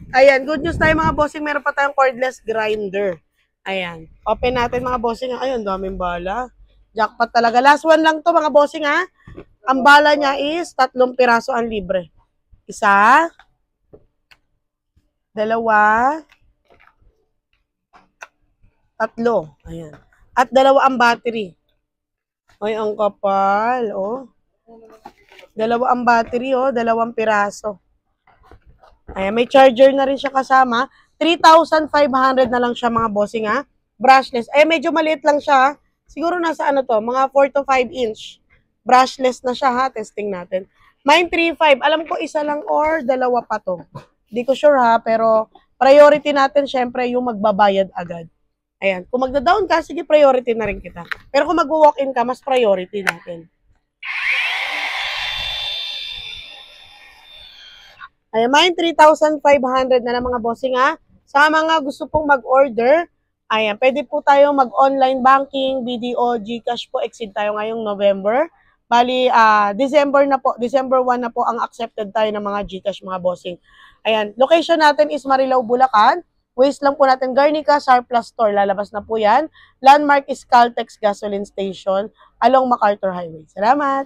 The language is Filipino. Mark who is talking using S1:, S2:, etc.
S1: Ayan, good news tayo mga bossing. Meron pa tayong cordless grinder. Ayan. Open natin mga bossing. Ayun, daming bala. Jackpot talaga. Last one lang to mga bossing ha. Ang bala niya is 3 piraso ang libre. Isa, dalawa, tatlo. Ayan. At dalawa ang battery. Ay, ang kapal. Oh. Dalawa ang battery, oh. 2 piraso. Ayan, may charger na rin siya kasama. 3,500 na lang siya mga bossing ha. Brushless. Ay, medyo maliit lang siya. Siguro nasa ano to, mga 4 to 5 inch. Brushless na siya ha. Testing natin. Mine 3,500. Alam ko isa lang or dalawa pa to. Hindi ko sure ha, pero priority natin syempre yung magbabayad agad. Ayan. Kung magda-down ka, sige priority na rin kita. Pero kung mag-walk-in ka, mas priority natin. Ayan, mine 3,500 na lang mga bossing ha. Sa mga gusto pong mag-order, ayan, pwede po tayo mag-online banking, BDO, GCash po, exceed tayo ngayong November. Bali, December na po, December 1 na po ang accepted tayo ng mga GCash mga bossing. Ayan, location natin is Marilao, Bulacan. Waste lang po natin, Garnica, Surplus Store, lalabas na po yan. Landmark is Caltex Gasoline Station along MacArthur Highway. Salamat!